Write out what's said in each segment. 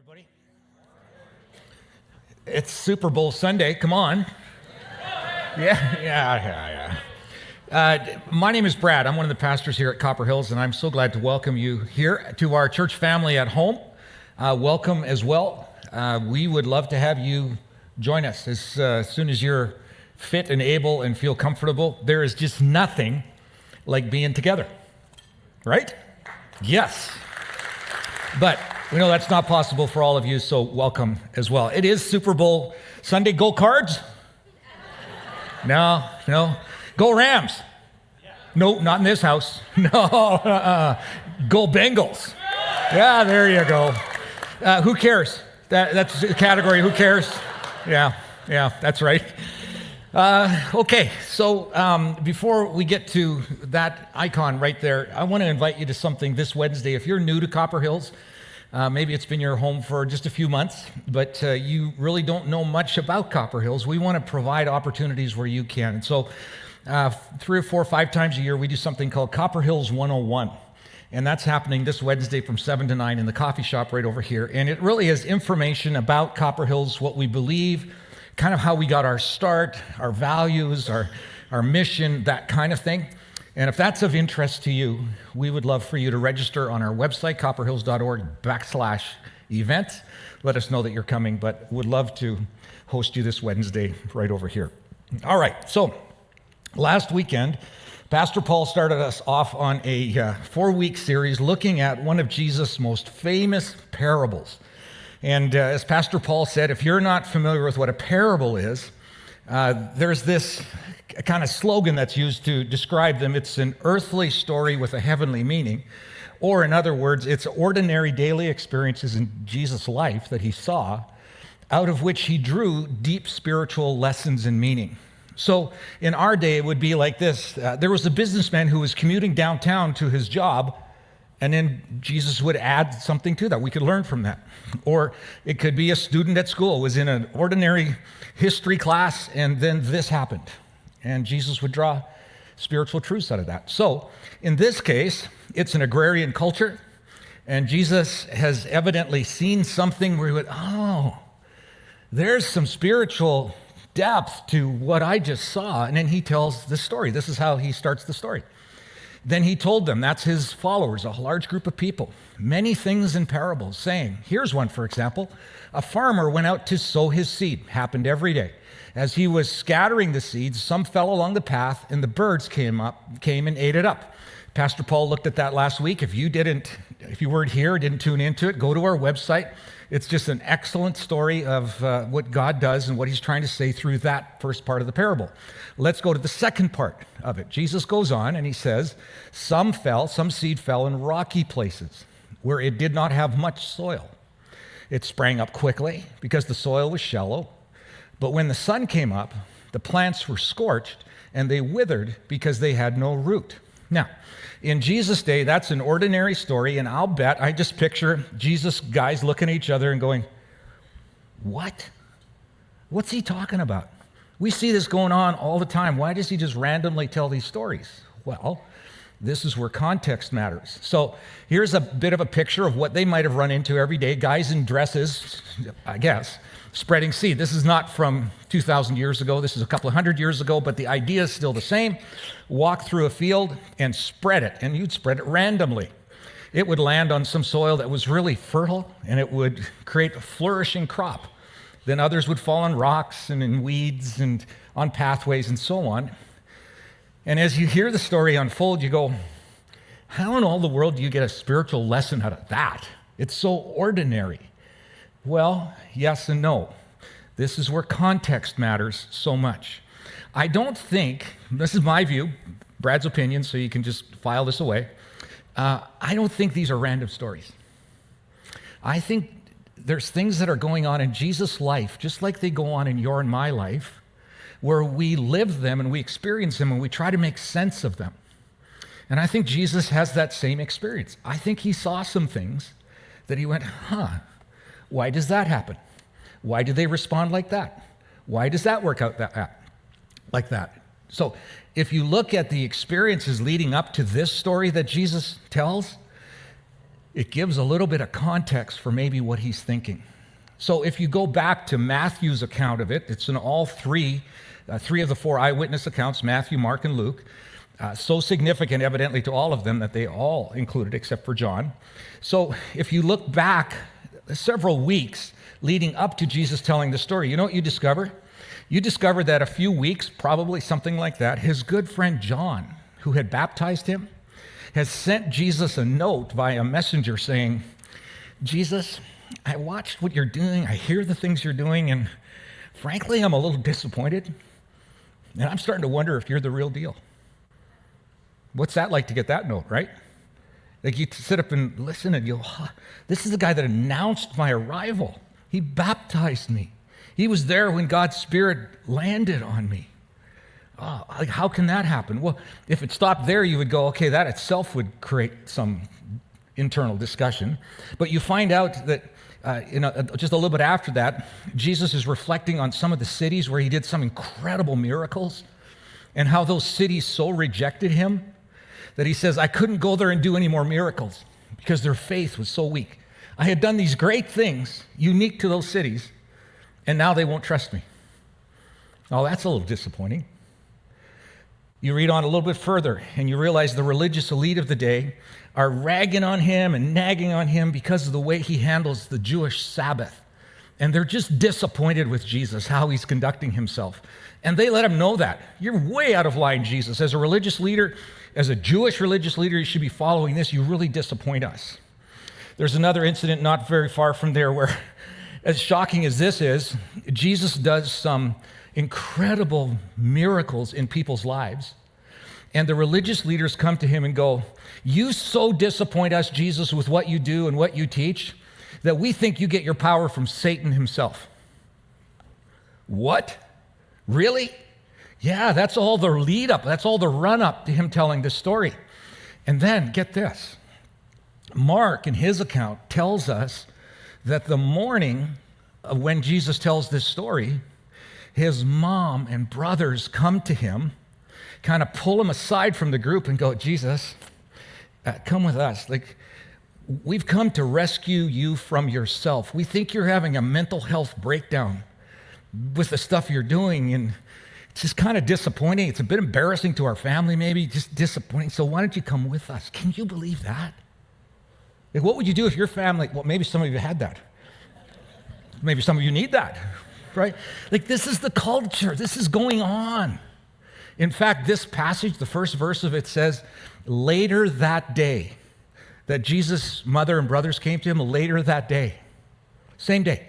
Everybody. It's Super Bowl Sunday. Come on. Yeah. My name is Brad. I'm one of the pastors here at Copper Hills, and I'm so glad to welcome you here to our church family at home. Welcome as well. We would love to have you join us as soon as you're fit and able and feel comfortable. There is just nothing like being together, right? Yes. But we know that's not possible for all of you, so welcome as well. It is Super Bowl Sunday. Go Cards? No. Go Rams? No, not in this house. No. Go Bengals? Yeah, there you go. Who cares? That's the category. Who cares? Yeah, that's right. Okay, so before we get to that icon right there, I want to invite you to something this Wednesday. If you're new to Copper Hills, maybe it's been your home for just a few months, but you really don't know much about Copper Hills. We want to provide opportunities where you can. And so 3 or 4 or 5 times a year, we do something called Copper Hills 101. And that's happening this Wednesday from 7 to 9 in the coffee shop right over here. And it really is information about Copper Hills, what we believe, kind of how we got our start, our values, our mission, that kind of thing. And if that's of interest to you, we would love for you to register on our website, copperhills.org/events. Let us know that you're coming, but would love to host you this Wednesday right over here. All right, so last weekend, Pastor Paul started us off on a 4-week series looking at one of Jesus' most famous parables. And as Pastor Paul said, if you're not familiar with what a parable is, there's this kind of slogan that's used to describe them. It's an earthly story with a heavenly meaning. Or in other words, it's ordinary daily experiences in Jesus' life that he saw, out of which he drew deep spiritual lessons and meaning. So in our day, it would be like this. There was a businessman who was commuting downtown to his job, and then Jesus would add something to that. We could learn from that. Or it could be a student at school was in an ordinary history class, and then this happened. And Jesus would draw spiritual truths out of that. So in this case, it's an agrarian culture, and Jesus has evidently seen something where he went, oh, there's some spiritual depth to what I just saw. And then he tells the story. This is how he starts the story. Then he told them, that's his followers, a large group of people, many things in parables, saying, here's one, for example, a farmer went out to sow his seed, happened every day. As he was scattering the seeds, some fell along the path, and the birds came and ate it up. Pastor Paul looked at that last week. If you weren't here, didn't tune into it, go to our website. It's just an excellent story of what God does and what he's trying to say through that first part of the parable. Let's go to the second part of it. Jesus goes on and he says, some seed fell in rocky places where it did not have much soil. It sprang up quickly because the soil was shallow. But when the sun came up, the plants were scorched and they withered because they had no root. Now, in Jesus' day, that's an ordinary story, and I'll bet I just picture Jesus guys looking at each other and going, what? What's he talking about? We see this going on all the time. Why does he just randomly tell these stories? Well, this is where context matters. So here's a bit of a picture of what they might have run into every day. Guys in dresses, I guess, spreading seed. This is not from 2,000 years ago. This is a couple of hundred years ago, but the idea is still the same. Walk through a field and spread it, and you'd spread it randomly. It would land on some soil that was really fertile, and it would create a flourishing crop. Then others would fall on rocks and in weeds and on pathways and so on. And as you hear the story unfold, you go, how in all the world do you get a spiritual lesson out of that? It's so ordinary. Well, yes and no. This is where context matters so much. I don't think, this is my view, Brad's opinion, so you can just file this away. I don't think these are random stories. I think there's things that are going on in Jesus' life, just like they go on in your and my life, where we live them and we experience them and we try to make sense of them. And I think Jesus has that same experience. I think he saw some things that he went, why does that happen? Why do they respond like that? Why does that work out like that? So if you look at the experiences leading up to this story that Jesus tells, it gives a little bit of context for maybe what he's thinking. So if you go back to Matthew's account of it, it's in all three of the four eyewitness accounts, Matthew, Mark, and Luke. So significant, evidently, to all of them that they all included except for John. So if you look back several weeks leading up to Jesus telling the story, you know what you discover? You discover that a few weeks, probably something like that, his good friend John, who had baptized him, has sent Jesus a note via a messenger saying, Jesus, I watched what you're doing, I hear the things you're doing, and frankly, I'm a little disappointed, and I'm starting to wonder if you're the real deal. What's that like to get that note, right? Like you sit up and listen and you go, this is the guy that announced my arrival. He baptized me. He was there when God's Spirit landed on me. Like how can that happen? Well, if it stopped there, you would go, okay, that itself would create some internal discussion. But you find out that just a little bit after that, Jesus is reflecting on some of the cities where he did some incredible miracles and how those cities so rejected him that he says, I couldn't go there and do any more miracles because their faith was so weak. I had done these great things unique to those cities, and now they won't trust me. Oh, that's a little disappointing. You read on a little bit further, and you realize the religious elite of the day are ragging on him and nagging on him because of the way he handles the Jewish Sabbath. And they're just disappointed with Jesus, how he's conducting himself. And they let him know that. You're way out of line, Jesus. As a religious leader, as a Jewish religious leader, you should be following this. You really disappoint us. There's another incident not very far from there where, as shocking as this is, Jesus does some incredible miracles in people's lives. And the religious leaders come to him and go, you so disappoint us, Jesus, with what you do and what you teach, that we think you get your power from Satan himself. What? Really? Yeah, that's all the lead up. That's all the run up to him telling this story. And then, get this. Mark, in his account, tells us that the morning of when Jesus tells this story, his mom and brothers come to him, kind of pull him aside from the group and go, Jesus, come with us. Like, we've come to rescue you from yourself. We think you're having a mental health breakdown with the stuff you're doing, and it's just kind of disappointing. It's a bit embarrassing to our family, maybe, just disappointing. So why don't you come with us? Can you believe that? Like, what would you do if your family, well, maybe some of you had that. Maybe some of you need that, right? Like, this is the culture. This is going on. In fact, this passage, the first verse of it says, later that day, that Jesus' mother and brothers came to him, later that day, same day,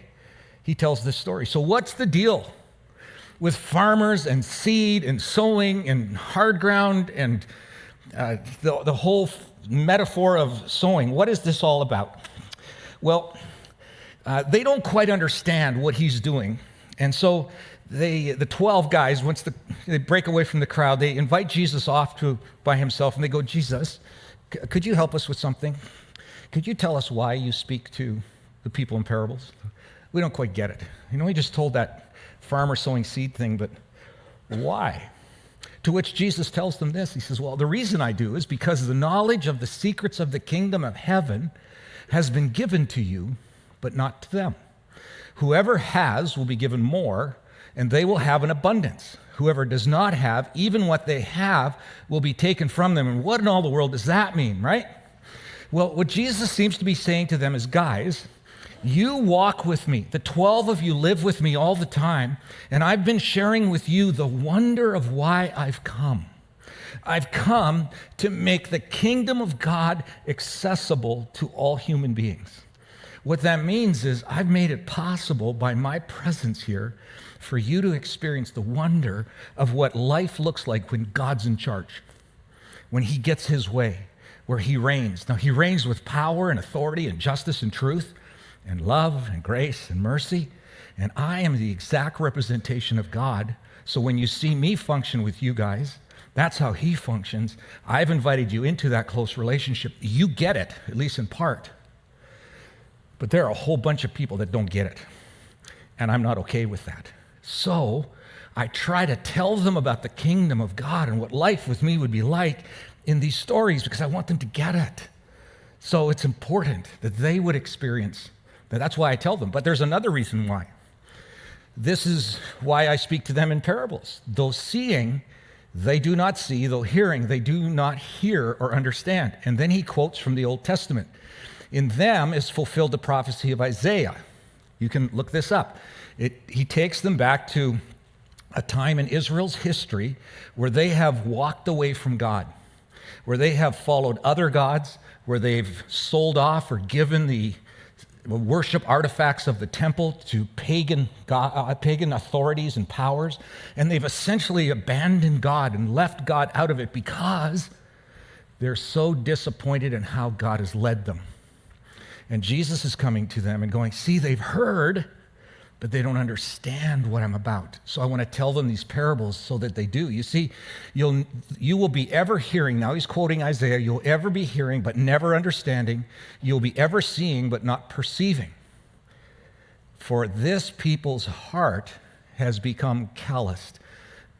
he tells this story. So what's the deal with farmers and seed and sowing and hard ground and the whole metaphor of sowing? What is this all about? Well, they don't quite understand what he's doing. And so the 12 guys, once they break away from the crowd, they invite Jesus off by himself, and they go, Jesus, could you help us with something? Could you tell us why you speak to the people in parables? We don't quite get it. He just told that farmer sowing seed thing, but why? To which Jesus tells them this. He says, well, the reason I do is because the knowledge of the secrets of the kingdom of heaven has been given to you, but not to them. Whoever has will be given more, and they will have an abundance. Whoever does not have, even what they have will be taken from them. And what in all the world does that mean, right? Well, what Jesus seems to be saying to them is, guys, you walk with me. The 12 of you live with me all the time, and I've been sharing with you the wonder of why I've come. I've come to make the kingdom of God accessible to all human beings. What that means is I've made it possible by my presence here for you to experience the wonder of what life looks like when God's in charge, when he gets his way, where he reigns. Now, he reigns with power and authority and justice and truth and love and grace and mercy, and I am the exact representation of God. So when you see me function with you guys, that's how he functions. I've invited you into that close relationship. You get it, at least in part. But there are a whole bunch of people that don't get it, and I'm not okay with that. So I try to tell them about the kingdom of God and what life with me would be like in these stories because I want them to get it. So it's important that they would experience that. That's why I tell them. But there's another reason why. This is why I speak to them in parables. Though seeing, they do not see. Though hearing, they do not hear or understand. And then he quotes from the Old Testament. In them is fulfilled the prophecy of Isaiah. You can look this up. He takes them back to a time in Israel's history where they have walked away from God, where they have followed other gods, where they've sold off or given the worship artifacts of the temple to pagan authorities and powers, and they've essentially abandoned God and left God out of it because they're so disappointed in how God has led them. And Jesus is coming to them and going, see, they've heard, but they don't understand what I'm about. So I want to tell them these parables so that they do. You see, you will be ever hearing, now he's quoting Isaiah, you'll ever be hearing but never understanding. You'll be ever seeing but not perceiving. For this people's heart has become calloused.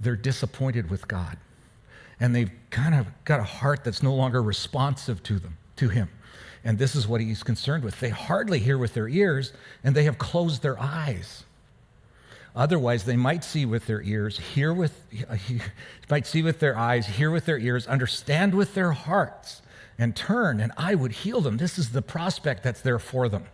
They're disappointed with God. And they've kind of got a heart that's no longer responsive to him. And this is what he's concerned with. They hardly hear with their ears, and they have closed their eyes. Otherwise, they might see with their ears, might see with their eyes, hear with their ears, understand with their hearts, and turn, and I would heal them. This is the prospect that's there for them.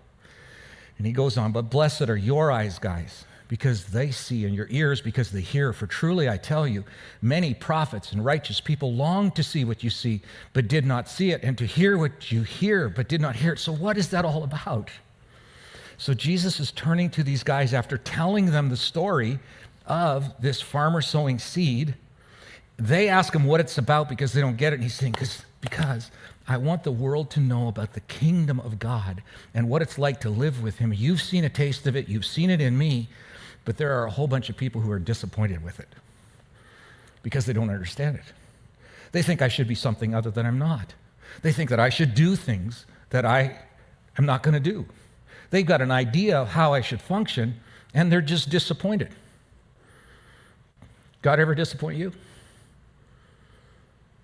And he goes on, but blessed are your eyes, guys, because they see, and your ears because they hear. For truly I tell you, many prophets and righteous people long to see what you see, but did not see it, and to hear what you hear, but did not hear it. So what is that all about? So Jesus is turning to these guys after telling them the story of this farmer sowing seed. They ask him what it's about because they don't get it, and he's saying, because I want the world to know about the kingdom of God and what it's like to live with him. You've seen a taste of it, you've seen it in me, but there are a whole bunch of people who are disappointed with it because they don't understand it. They think I should be something other than I'm not. They think that I should do things that I am not going to do. They've got an idea of how I should function, and they're just disappointed. God ever disappoint you?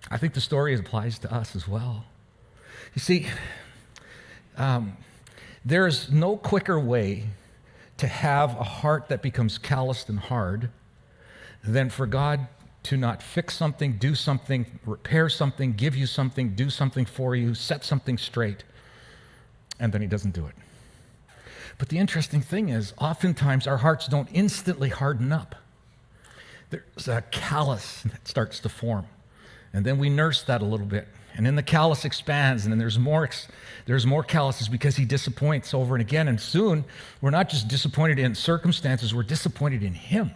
I think the story applies to us as well. You see, there's no quicker way to have a heart that becomes calloused and hard than for God to not fix something, do something, repair something, give you something, do something for you, set something straight, and then he doesn't do it. But the interesting thing is, oftentimes our hearts don't instantly harden up. There's a callus that starts to form, and then we nurse that a little bit. And then the callus expands, and then there's more calluses because he disappoints over and again. And soon, we're not just disappointed in circumstances, we're disappointed in him.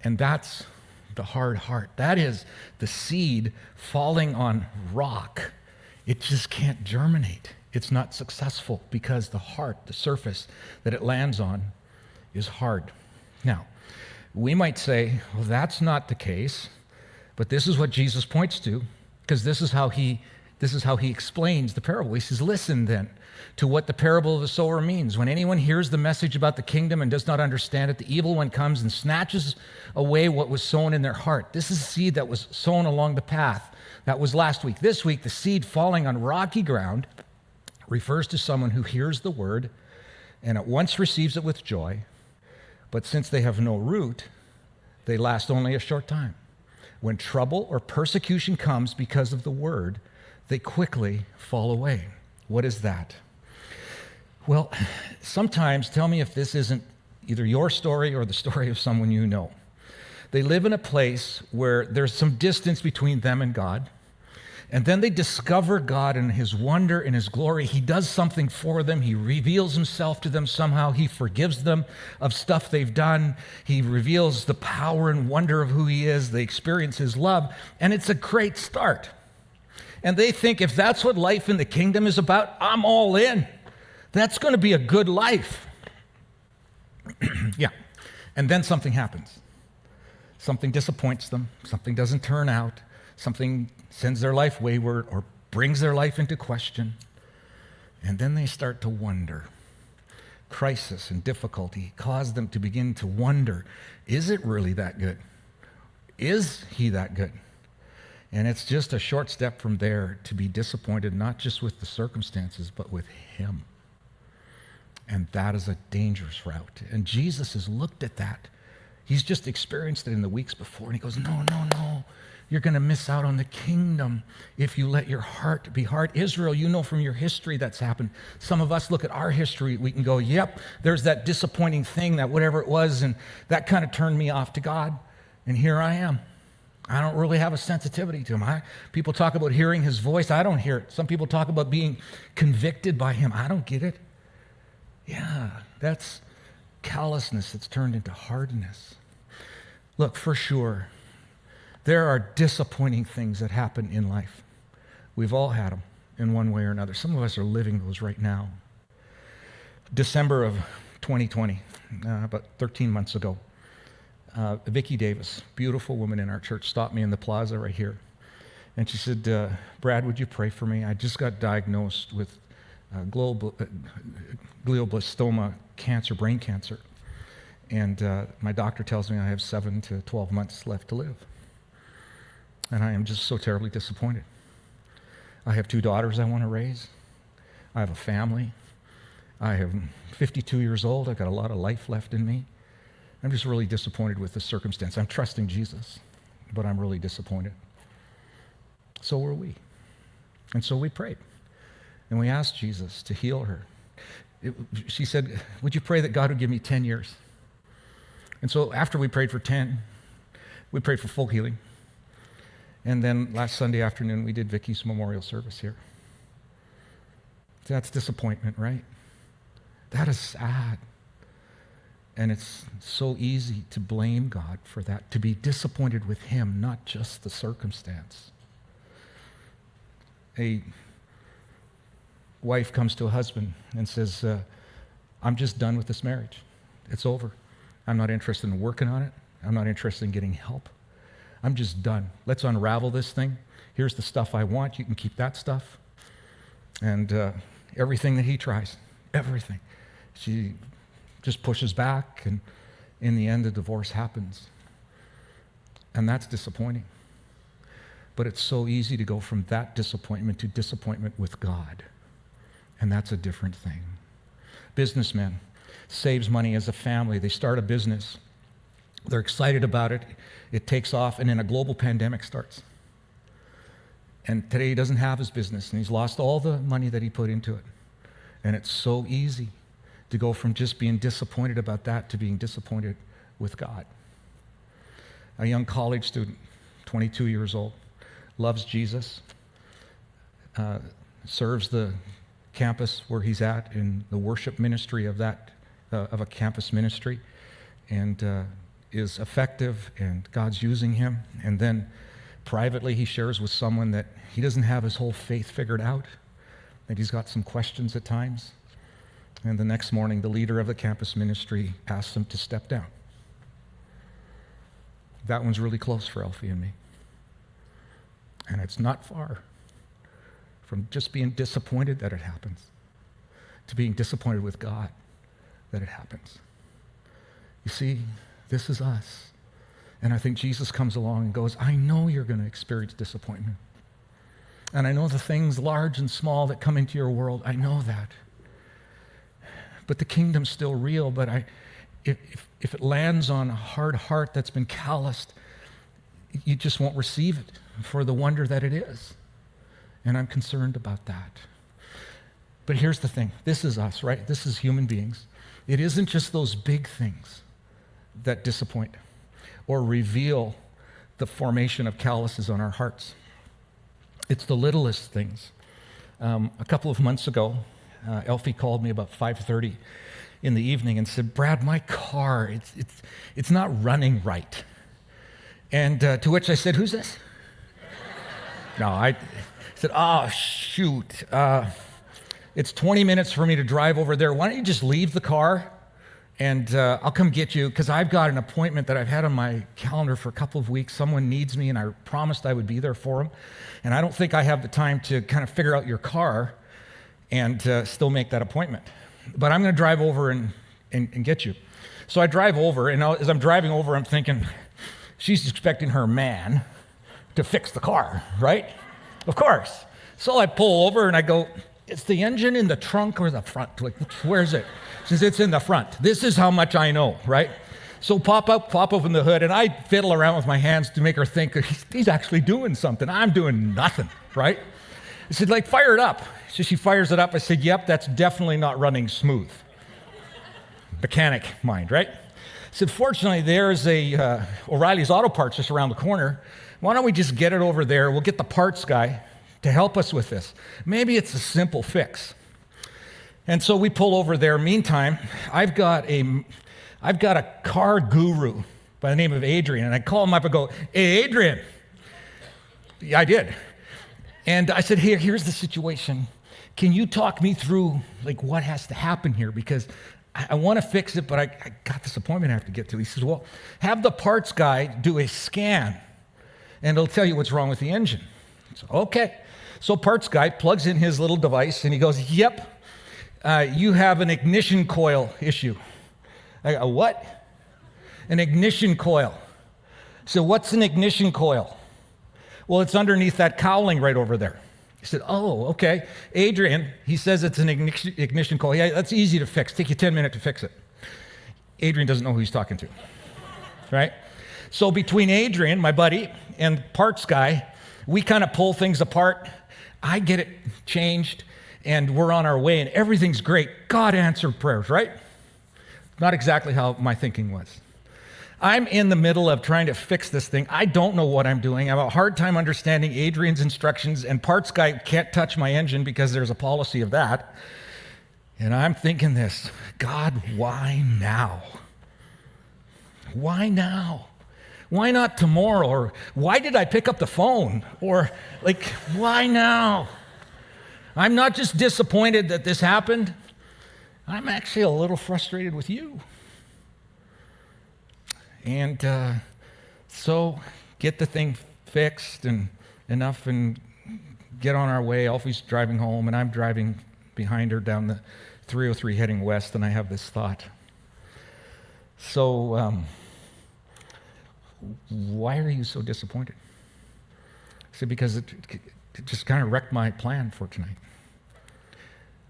And that's the hard heart. That is the seed falling on rock. It just can't germinate. It's not successful because the heart, the surface that it lands on, is hard. Now, we might say, well, that's not the case, but this is what Jesus points to. Because this is how he explains the parable. He says, listen then to what the parable of the sower means. When anyone hears the message about the kingdom and does not understand it, the evil one comes and snatches away what was sown in their heart. This is seed that was sown along the path. That was last week. This week, the seed falling on rocky ground refers to someone who hears the word and at once receives it with joy. But since they have no root, they last only a short time. When trouble or persecution comes because of the word, they quickly fall away. What is that? Well, sometimes, tell me if this isn't either your story or the story of someone you know. They live in a place where there's some distance between them and God, and then they discover God and his wonder and his glory. He does something for them. He reveals himself to them somehow. He forgives them of stuff they've done. He reveals the power and wonder of who he is. They experience his love, and it's a great start. And they think, if that's what life in the kingdom is about, I'm all in. That's going to be a good life. Yeah. And then something happens. Something disappoints them. Something doesn't turn out. Something sends their life wayward or brings their life into question. And then they start to wonder. Crisis and difficulty cause them to begin to wonder, is it really that good? Is he that good? And it's just a short step from there to be disappointed, not just with the circumstances, but with him. And that is a dangerous route. And Jesus has looked at that. He's just experienced it in the weeks before. And he goes, no, no, no. You're going to miss out on the kingdom if you let your heart be hard. Israel, you know from your history that's happened. Some of us look at our history. We can go, yep, there's that disappointing thing, that whatever it was, and that kind of turned me off to God. And here I am. I don't really have a sensitivity to him. People talk about hearing his voice. I don't hear it. Some people talk about being convicted by him. I don't get it. Yeah, that's callousness that's turned into hardness. Look, for sure, there are disappointing things that happen in life. We've all had them in one way or another. Some of us are living those right now. December of 2020, about 13 months ago, Vicki Davis, beautiful woman in our church, stopped me in the plaza right here. And she said, Brad, would you pray for me? I just got diagnosed with glioblastoma cancer, brain cancer. And my doctor tells me I have 7 to 12 months left to live. And I am just so terribly disappointed. I have 2 daughters I want to raise. I have a family. I am 52 years old. I've got a lot of life left in me. I'm just really disappointed with the circumstance. I'm trusting Jesus, but I'm really disappointed. So were we. And so we prayed. And we asked Jesus to heal her. She said, would you pray that God would give me 10 years? And so after we prayed for 10, we prayed for full healing. And then last Sunday afternoon, we did Vicky's memorial service here. That's disappointment, right? That is sad. And it's so easy to blame God for that, to be disappointed with him, not just the circumstance. A wife comes to a husband and says, I'm just done with this marriage. It's over. I'm not interested in working on it. I'm not interested in getting help. I'm just done. Let's unravel this thing. Here's the stuff I want. You can keep that stuff. And everything that he tries, everything. She just pushes back, and in the end, the divorce happens. And that's disappointing. But it's so easy to go from that disappointment to disappointment with God. And that's a different thing. Businessmen saves money as a family. They start a business. They're excited about it. It takes off, and then a global pandemic starts. And today he doesn't have his business, and he's lost all the money that he put into it. And it's so easy to go from just being disappointed about that to being disappointed with God. A young college student, 22 years old, loves Jesus, serves the campus where he's at in the worship ministry of a campus ministry, and is effective, and God's using him. And then privately he shares with someone that he doesn't have his whole faith figured out, that he's got some questions at times. And the next morning, the leader of the campus ministry asks him to step down. That one's really close for Elfie and me. And it's not far from just being disappointed that it happens to being disappointed with God that it happens. You see, this is us. And I think Jesus comes along and goes, I know you're going to experience disappointment. And I know the things large and small that come into your world. I know that. But the kingdom's still real. But if it lands on a hard heart that's been calloused, you just won't receive it for the wonder that it is. And I'm concerned about that. But here's the thing. This is us, right? This is human beings. It isn't just those big things that disappoint or reveal the formation of calluses on our hearts. It's the littlest things. A couple of months ago, Elfie called me about 5:30 in the evening and said, Brad, my car, it's not running right. And to which I said, who's this? No, I said, oh, shoot. It's 20 minutes for me to drive over there. Why don't you just leave the car and I'll come get you, because I've got an appointment that I've had on my calendar for a couple of weeks. Someone needs me, and I promised I would be there for them. And I don't think I have the time to kind of figure out your car and still make that appointment. But I'm going to drive over and get you. So I drive over, and as I'm driving over, I'm thinking, she's expecting her man, to fix the car, right? Of course. So I pull over and I go, is the engine in the trunk or the front? Like, where is it? She says, it's in the front. This is how much I know, right? So pop open the hood, and I fiddle around with my hands to make her think he's actually doing something. I'm doing nothing, right? I said, like, fire it up. So she fires it up. I said, yep, that's definitely not running smooth. Mechanic mind, right? I said, fortunately, there's a O'Reilly's Auto Parts just around the corner. Why don't we just get it over there? We'll get the parts guy to help us with this. Maybe it's a simple fix. And so we pull over there. Meantime, I've got a car guru by the name of Adrian, and I call him up and go, hey, Adrian. Yeah, I did. And I said, here's the situation. Can you talk me through like what has to happen here? Because I want to fix it, but I got this appointment I have to get to. He says, well, have the parts guy do a scan, and it'll tell you what's wrong with the engine. So, okay. So parts guy plugs in his little device, and he goes, yep, you have an ignition coil issue. I go, what? An ignition coil. So what's an ignition coil? Well, it's underneath that cowling right over there. He said, oh, okay. Adrian, he says it's an ignition coil. Yeah, that's easy to fix. Take you 10 minutes to fix it. Adrian doesn't know who he's talking to, right? So between Adrian, my buddy, and parts guy, we kind of pull things apart. I get it changed, and we're on our way, and everything's great. God answered prayers, right? Not exactly how my thinking was. I'm in the middle of trying to fix this thing. I don't know what I'm doing. I have a hard time understanding Adrian's instructions, and parts guy can't touch my engine because there's a policy of that. And I'm thinking this, God, why now? Why now? Why not tomorrow? Or why did I pick up the phone? Or like, why now? I'm not just disappointed that this happened. I'm actually a little frustrated with you. And so get the thing fixed and enough and get on our way. Alfie's driving home, and I'm driving behind her down the 303 heading west, and I have this thought. So why are you so disappointed? I said, because it just kind of wrecked my plan for tonight.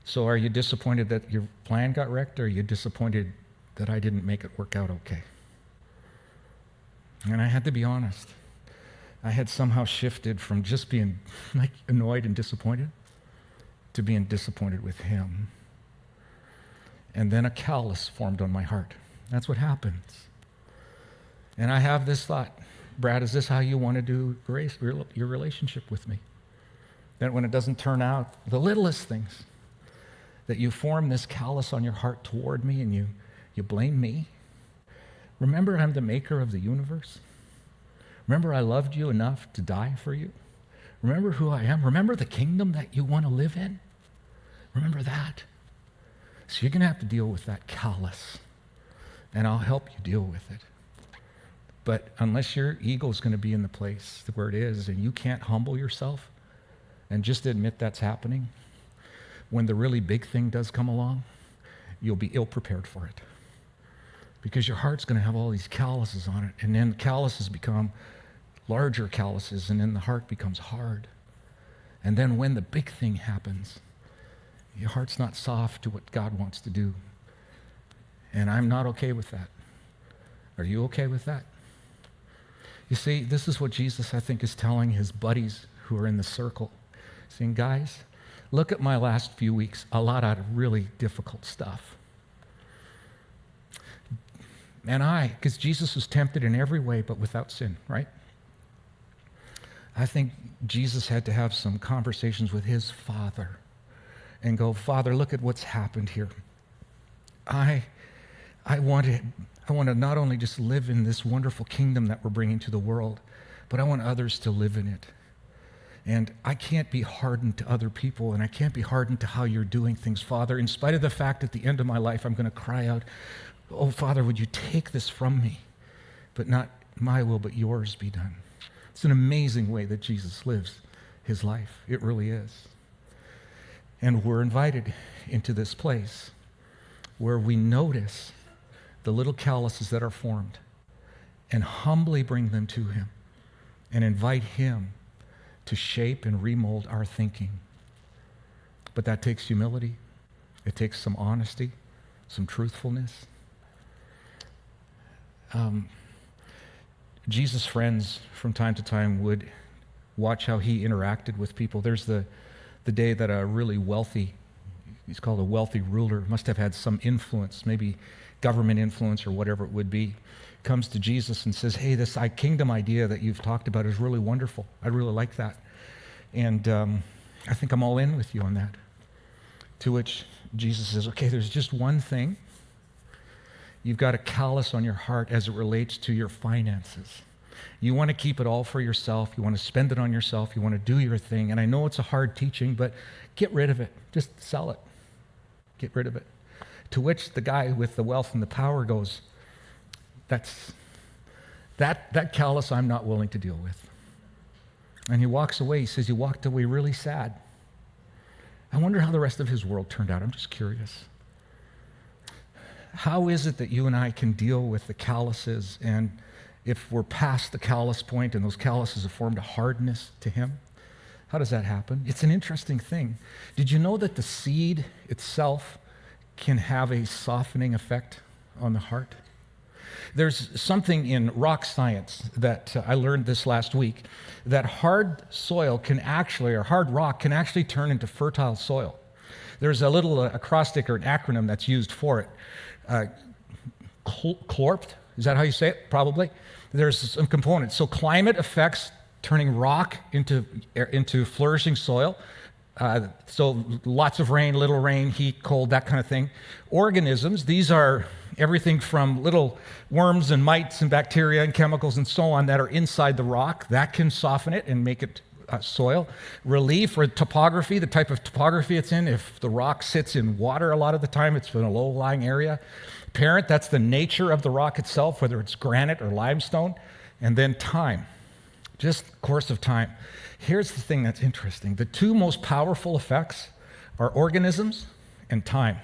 So are you disappointed that your plan got wrecked, or are you disappointed that I didn't make it work out okay? And I had to be honest. I had somehow shifted from just being like annoyed and disappointed to being disappointed with him. And then a callus formed on my heart. That's what happens. And I have this thought, Brad, is this how you want to do your relationship with me? That when it doesn't turn out, the littlest things, that you form this callus on your heart toward me and you blame me? Remember, I'm the maker of the universe. Remember, I loved you enough to die for you. Remember who I am. Remember the kingdom that you want to live in. Remember that. So you're going to have to deal with that callous, and I'll help you deal with it. But unless your ego is going to be in the place where it is, and you can't humble yourself and just admit that's happening, when the really big thing does come along, you'll be ill-prepared for it. Because your heart's going to have all these calluses on it, and then the calluses become larger calluses, and then the heart becomes hard. And then when the big thing happens, your heart's not soft to what God wants to do. And I'm not okay with that. Are you okay with that? You see, this is what Jesus, I think, is telling his buddies who are in the circle. Saying, guys, look at my last few weeks, a lot of really difficult stuff. And because Jesus was tempted in every way, but without sin, right? I think Jesus had to have some conversations with his Father and go, Father, look at what's happened here. I want to not only just live in this wonderful kingdom that we're bringing to the world, but I want others to live in it. And I can't be hardened to other people, and I can't be hardened to how you're doing things, Father, in spite of the fact at the end of my life I'm going to cry out, oh, Father, would you take this from me? But not my will, but yours be done. It's an amazing way that Jesus lives his life. It really is. And we're invited into this place where we notice the little calluses that are formed and humbly bring them to him and invite him to shape and remold our thinking. But that takes humility. It takes some honesty, some truthfulness. Jesus' friends from time to time would watch how he interacted with people. There's the day that a really wealthy, he's called a wealthy ruler, must have had some influence, maybe government influence or whatever it would be, comes to Jesus and says, hey, this kingdom idea that you've talked about is really wonderful. I really like that. And I think I'm all in with you on that. To which Jesus says, okay, there's just one thing. You've got a callous on your heart as it relates to your finances. You want to keep it all for yourself. You want to spend it on yourself. You want to do your thing. And I know it's a hard teaching, but get rid of it. Just sell it. Get rid of it. To which the guy with the wealth and the power goes, that callous I'm not willing to deal with. And he walks away. He says he walked away really sad. I wonder how the rest of his world turned out. I'm just curious. How is it that you and I can deal with the calluses, and if we're past the callous point and those calluses have formed a hardness to him? How does that happen? It's an interesting thing. Did you know that the seed itself can have a softening effect on the heart? There's something in rock science that I learned this last week, that hard soil can actually, or hard rock can actually turn into fertile soil. There's a little acrostic or an acronym that's used for it. CLORPT, is that how you say it? Probably. There's some components. So climate affects turning rock into flourishing soil. So lots of rain, little rain, heat, cold, that kind of thing. Organisms, these are everything from little worms and mites and bacteria and chemicals and so on that are inside the rock. That can soften it and make it soil. Relief or topography, the type of topography it's in. If the rock sits in water a lot of the time, it's in a low-lying area. Parent, that's the nature of the rock itself, whether it's granite or limestone. And then time, just course of time. Here's the thing that's interesting. The two most powerful effects are organisms and time.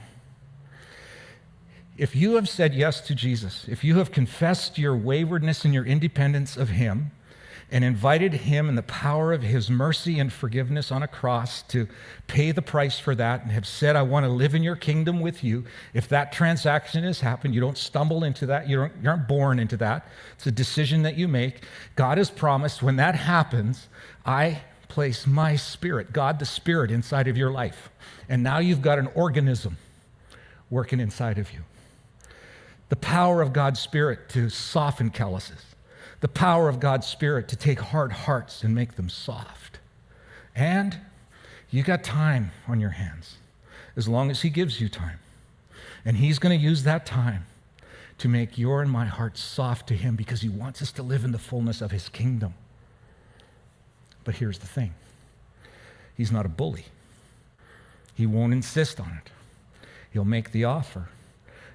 If you have said yes to Jesus, if you have confessed your waywardness and your independence of him, and invited him in the power of his mercy and forgiveness on a cross to pay the price for that, and have said, I want to live in your kingdom with you, if that transaction has happened, you don't stumble into that, you aren't born into that. It's a decision that you make. God has promised when that happens, I place my spirit, God the Spirit, inside of your life. And now you've got an organism working inside of you. The power of God's Spirit to soften calluses. The power of God's Spirit to take hard hearts and make them soft. And you got time on your hands, as long as he gives you time. And he's going to use that time to make your and my hearts soft to him, because he wants us to live in the fullness of his kingdom. But here's the thing. He's not a bully. He won't insist on it. He'll make the offer.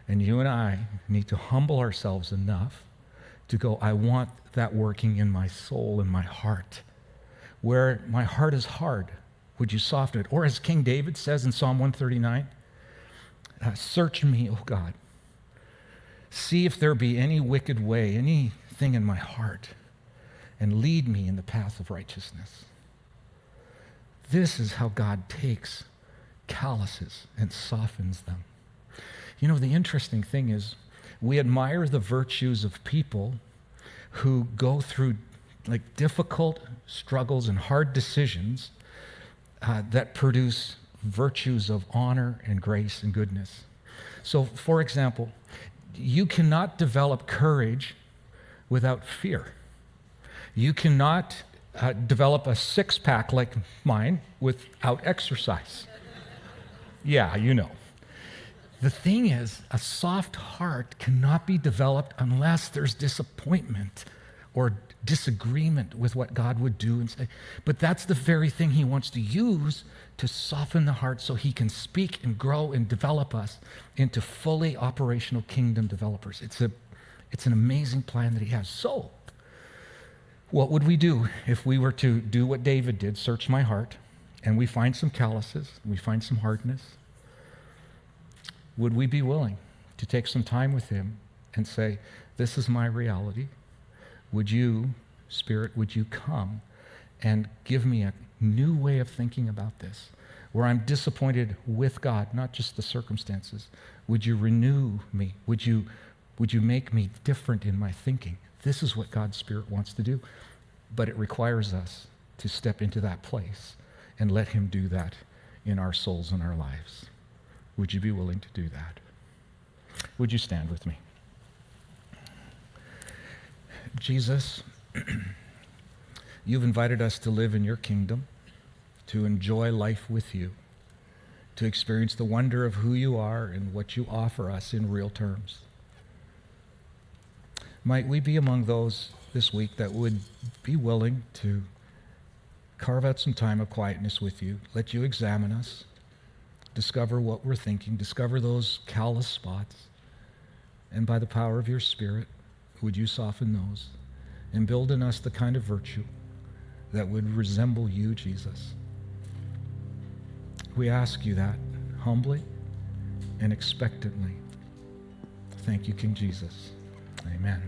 And you and I need to humble ourselves enough to go, I want that working in my soul and my heart. Where my heart is hard, would you soften it? Or as King David says in Psalm 139, search me, O God. See if there be any wicked way, anything in my heart, and lead me in the path of righteousness. This is how God takes calluses and softens them. You know, the interesting thing is, we admire the virtues of people who go through like difficult struggles and hard decisions that produce virtues of honor and grace and goodness. So, for example, you cannot develop courage without fear. You cannot develop a six-pack like mine without exercise. Yeah, you know. The thing is, a soft heart cannot be developed unless there's disappointment or disagreement with what God would do and say. But that's the very thing he wants to use to soften the heart so he can speak and grow and develop us into fully operational kingdom developers. It's an amazing plan that he has. So, what would we do if we were to do what David did, search my heart, and we find some calluses, we find some hardness? Would we be willing to take some time with him and say, this is my reality. Would you Spirit, would you come and give me a new way of thinking about this, where I'm disappointed with God, not just the circumstances. Would you renew me? Would you make me different in my thinking? This is what God's Spirit wants to do, but it requires us to step into that place and let him do that in our souls and our lives. Would you be willing to do that? Would you stand with me? Jesus, you've invited us to live in your kingdom, to enjoy life with you, to experience the wonder of who you are and what you offer us in real terms. Might we be among those this week that would be willing to carve out some time of quietness with you, let you examine us, discover what we're thinking, discover those callous spots, and by the power of your Spirit, would you soften those and build in us the kind of virtue that would resemble you, Jesus. We ask you that humbly and expectantly. Thank you, King Jesus. Amen.